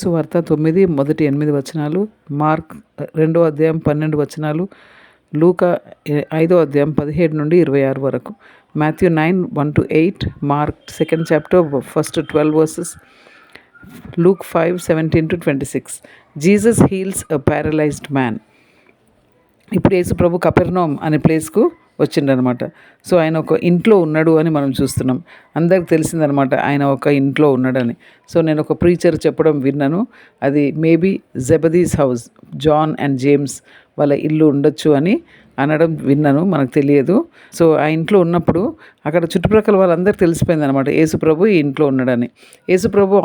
సువార్త 9 మొదటి 8 వచనాలు, మార్క్ 2వ అధ్యాయం 12 వచనాలు, లూకా 5వ అధ్యాయం 17 నుండి 26 వరకు, Matthew 9:1-8, Mark 2nd chapter first 12 verses, Luke 5:17-26. Jesus heals a paralysed man. ఇప్పుడు యేసు ప్రభు కపెర్నౌమ్ అనే ప్లేస్కు వచ్చిండనమాట. సో ఆయన ఒక ఇంట్లో ఉన్నాడు అని మనం చూస్తున్నాం. అందరికి తెలిసిందనమాట ఆయన ఒక ఇంట్లో ఉన్నాడని. సో నేను ఒక ప్రీచర్ చెప్పడం విన్నాను, అది maybe Zebedee's house, John and James వాళ్ళ ఇల్లు ఉండొచ్చు అని అనడం విన్నాను, మనకు తెలియదు. సో ఆ ఇంట్లో ఉన్నప్పుడు అక్కడ చుట్టుప్రక్కల వాళ్ళందరికీ తెలిసిపోయింది అనమాట యేసు ప్రభు ఈ ఇంట్లో ఉన్నాడని. యేసు ప్రభు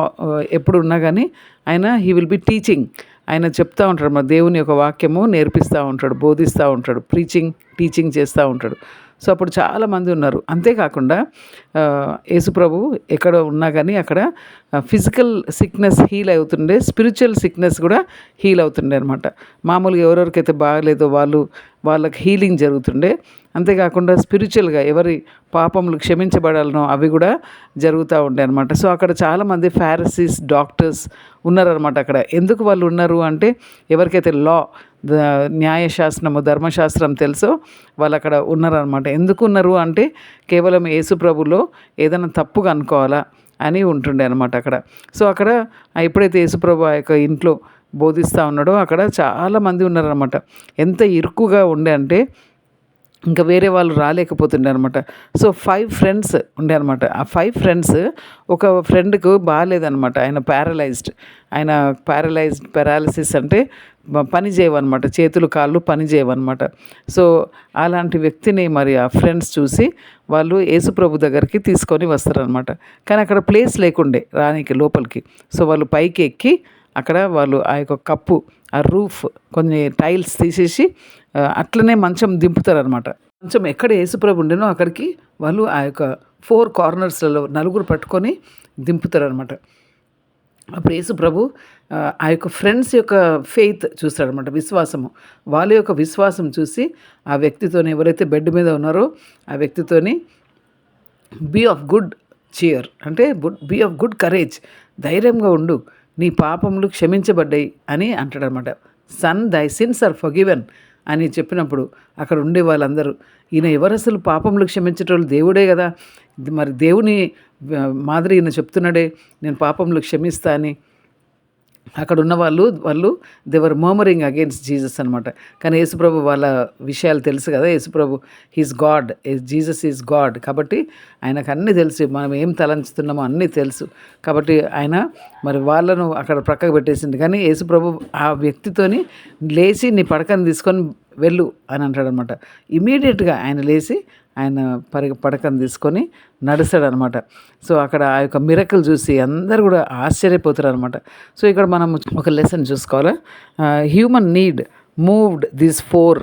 ఎప్పుడు ఉన్నా కానీ ఆయన హీ విల్ బి టీచింగ్, ఆయన చెప్తూ ఉంటాడు, మన దేవుని యొక్క వాక్యము నేర్పిస్తూ ఉంటాడు, బోధిస్తూ ఉంటాడు, టీచింగ్ చేస్తూ ఉంటాడు. సో అప్పుడు చాలామంది ఉన్నారు. అంతేకాకుండా యేసు ప్రభు ఎక్కడ ఉన్నా కానీ అక్కడ ఫిజికల్ సిక్నెస్ హీల్ అవుతుండే, స్పిరిచువల్ సిక్నెస్ కూడా హీల్ అవుతుండే అనమాట. మామూలుగా ఎవరెవరికైతే బాగలేదో వాళ్ళకి హీలింగ్ జరుగుతుండే. అంతేకాకుండా స్పిరిచువల్గా ఎవరి పాపములు క్షమించబడాలనో అవి కూడా జరుగుతూ ఉండే అనమాట. సో అక్కడ చాలామంది ఫారిసీస్, డాక్టర్స్ ఉన్నారనమాట. అక్కడ ఎందుకు వాళ్ళు ఉన్నారు అంటే, ఎవరికైతే న్యాయశాస్త్రము, ధర్మశాస్త్రం తెలుసో వాళ్ళు అక్కడ ఉన్నారనమాట. ఎందుకు ఉన్నారు అంటే, కేవలం యేసు ప్రభులో ఏదైనా తప్పుగా అనుకోవాలా అని ఉంటుండే అనమాట అక్కడ. సో అక్కడ ఎప్పుడైతే యేసు ప్రభు ఆ యొక్క ఇంట్లో బోధిస్తూ ఉన్నాడో అక్కడ చాలామంది ఉన్నారనమాట. ఎంత ఇరుకుగా ఉండే అంటే ఇంకా వేరే వాళ్ళు రాలేకపోతుండే అనమాట. సో 5 ఫ్రెండ్స్ ఉండే అనమాట. ఆ 5 ఫ్రెండ్స్, ఒక ఫ్రెండ్కు బాగాలేదనమాట, ఆయన పారాలిసిస్ అంటే పని చేయవన్నమాట, చేతులు కాళ్ళు పని చేయవన్నమాట. సో అలాంటి వ్యక్తిని మరి ఆ ఫ్రెండ్స్ చూసి వాళ్ళు యేసుప్రభు దగ్గరికి తీసుకొని వస్తారనమాట. కానీ అక్కడ ప్లేస్ లేకుండే రానికి లోపలికి. సో వాళ్ళు పైకి ఎక్కి అక్కడ వాళ్ళు ఆ యొక్క కప్పు, ఆ రూఫ్, కొన్ని టైల్స్ తీసేసి అట్లనే మంచం దింపుతారనమాట. మంచం ఎక్కడ యేసుప్రభు ఉండేనో అక్కడికి వాళ్ళు ఆ యొక్క 4 కార్నర్స్లలో నలుగురు పట్టుకొని దింపుతారనమాట. అప్పుడు యేసు ప్రభు ఆ యొక్క ఫ్రెండ్స్ యొక్క ఫెయిత్ చూస్తాడనమాట, విశ్వాసము. వాళ్ళ యొక్క విశ్వాసం చూసి ఆ వ్యక్తితోని, ఎవరైతే బెడ్ మీద ఉన్నారో ఆ వ్యక్తితోని బీ ఆఫ్ గుడ్ చియర్ అంటే బీ ఆఫ్ గుడ్ కరేజ్, ధైర్యంగా ఉండు, నీ పాపములు క్షమించబడ్డాయి అని అంటాడనమాట. సన్ దై సిన్స్ ఆర్ ఫర్గివెన్ అని చెప్పినప్పుడు అక్కడ ఉండే వాళ్ళందరూ, ఈయన ఎవరు అసలు పాపములు క్షమించేటోళ్ళు, దేవుడే కదా, మరి దేవుని మాదిరి ఈయన చెప్తున్నాడే నేను పాపములు క్షమిస్తా అని. అక్కడ ఉన్న వాళ్ళు దేవర్ మర్మరింగ్ అగేన్స్ట్ జీసస్ అనమాట. కానీ యేసుప్రభు వాళ్ళ విషయాలు తెలుసు కదా, యేసుప్రభు he's God, Jesus is God, కాబట్టి ఆయనకు అన్నీ తెలుసు, మనం ఏం తలంచుతున్నామో అన్నీ తెలుసు. కాబట్టి ఆయన మరి వాళ్ళను అక్కడ ప్రక్కకు పెట్టేసింది. కానీ యేసుప్రభు ఆ వ్యక్తితోని లేచి నీ పడకను తీసుకొని వెళ్ళు అని అంటాడనమాట. ఇమీడియట్గా ఆయన లేచి ఆయన పడకను తీసుకొని నడుస్తాడనమాట. సో అక్కడ ఆ యొక్క మిరకల్ చూసి అందరు కూడా ఆశ్చర్యపోతారు అనమాట. సో ఇక్కడ మనం ఒక లెసన్ చూసుకోవాలా. Human need moved these 4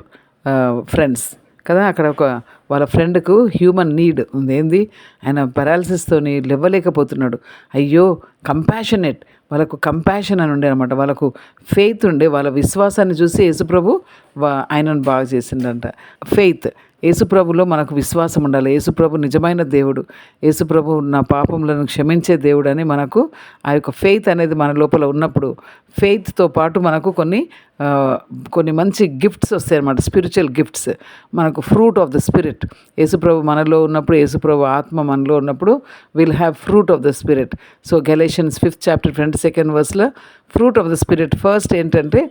friends కదా. అక్కడ ఒక వాళ్ళ ఫ్రెండ్కు హ్యూమన్ నీడ్ ఉంది. ఏంది, ఆయన పెరాలసిస్తోని లేవలేకపోతున్నాడు. అయ్యో, కంపాషనేట్, వాళ్ళకు కంపాషన్ అని ఉండే అనమాట. వాళ్ళకు ఫెయిత్ ఉండే, వాళ్ళ విశ్వాసాన్ని చూసి యేసుప్రభు ఆయనను బాగా చేసిండంట. ఫెయిత్, యేసుప్రభులో మనకు విశ్వాసం ఉండాలి. యేసుప్రభు నిజమైన దేవుడు, యేసుప్రభు నా పాపములను క్షమించే దేవుడు అని మనకు ఆ యొక్క ఫెయిత్ అనేది మన లోపల ఉన్నప్పుడు, ఫెయిత్తో పాటు మనకు కొన్ని మంచి గిఫ్ట్స్ వస్తాయి అన్నమాట, స్పిరిచువల్ గిఫ్ట్స్. మనకు ఫ్రూట్ ఆఫ్ ద స్పిరిట్, యేసుప్రభు మనలో ఉన్నప్పుడు, యేసుప్రభు ఆత్మ మనలో ఉన్నప్పుడు will have fruit of the spirit. So Galatians 5th chapter 22nd verse fruit of the spirit first ఏంటంటే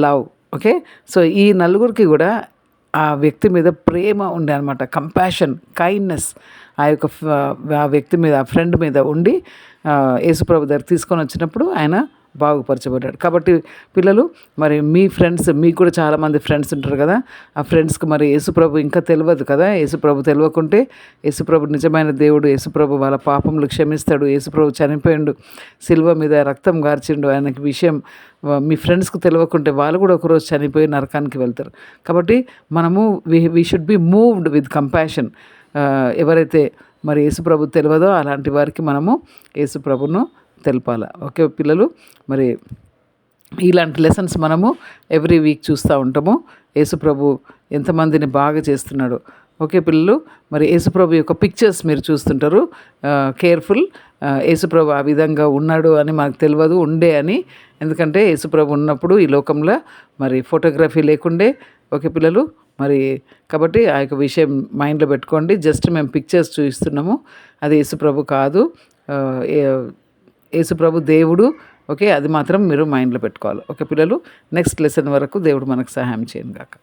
లవ్. ఓకే, సో ఈ నలుగురికి కూడా ఆ వ్యక్తి మీద ప్రేమ ఉండే అనమాట, కంపాషన్, కైండ్నెస్ ఆ వ్యక్తి మీద, ఆ ఫ్రెండ్ మీద ఉండి యేసుప్రభు దగ్గర తీసుకొని వచ్చినప్పుడు ఆయన బాగుపరచబడ్డాడు. కాబట్టి పిల్లలు, మరి మీ ఫ్రెండ్స్, మీకు కూడా చాలామంది ఫ్రెండ్స్ ఉంటారు కదా, ఆ ఫ్రెండ్స్కి మరి యేసుప్రభు ఇంకా తెలియదు కదా. యేసుప్రభు తెలియకుంటే, యేసుప్రభు నిజమైన దేవుడు, యేసుప్రభు వాళ్ళ పాపములు క్షమిస్తాడు, యేసుప్రభు చనిపోయిండు, సిలువ మీద రక్తం గార్చిండు, ఆయనకి విషయం మీ ఫ్రెండ్స్కి తెలియకుంటే వాళ్ళు కూడా ఒకరోజు చనిపోయి నరకానికి వెళ్తారు. కాబట్టి మనము we should be moved with compassion. ఎవరైతే మరి యేసుప్రభు తెలియదో అలాంటి వారికి మనము యేసుప్రభును తెలపాలి. ఓకే పిల్లలు, మరి ఇలాంటి లెసన్స్ మనము ఎవ్రీ వీక్ చూస్తూ ఉంటాము. యేసుప్రభు ఎంతమందిని బాగా చేస్తున్నాడో. ఓకే పిల్లలు, మరి యేసుప్రభు యొక్క పిక్చర్స్ మీరు చూస్తుంటారు. కేర్ఫుల్. యేసుప్రభు ఆ విధంగా ఉన్నాడు అని మనకు తెలియదు, ఉండే అని. ఎందుకంటే యేసుప్రభు ఉన్నప్పుడు ఈ లోకంలో మరి ఫోటోగ్రఫీ లేకుండే. ఓకే పిల్లలు, మరి కాబట్టి ఆ యొక్క విషయం మైండ్లో పెట్టుకోండి. జస్ట్ మేము పిక్చర్స్ చూపిస్తున్నాము, అది యేసుప్రభు కాదు. యేసుప్రభు దేవుడు. ఓకే, అది మాత్రం మీరు మైండ్లో పెట్టుకోవాలి. ఓకే పిల్లలు, నెక్స్ట్ లెసన్ వరకు దేవుడు మనకు సహాయం చేయను గాక.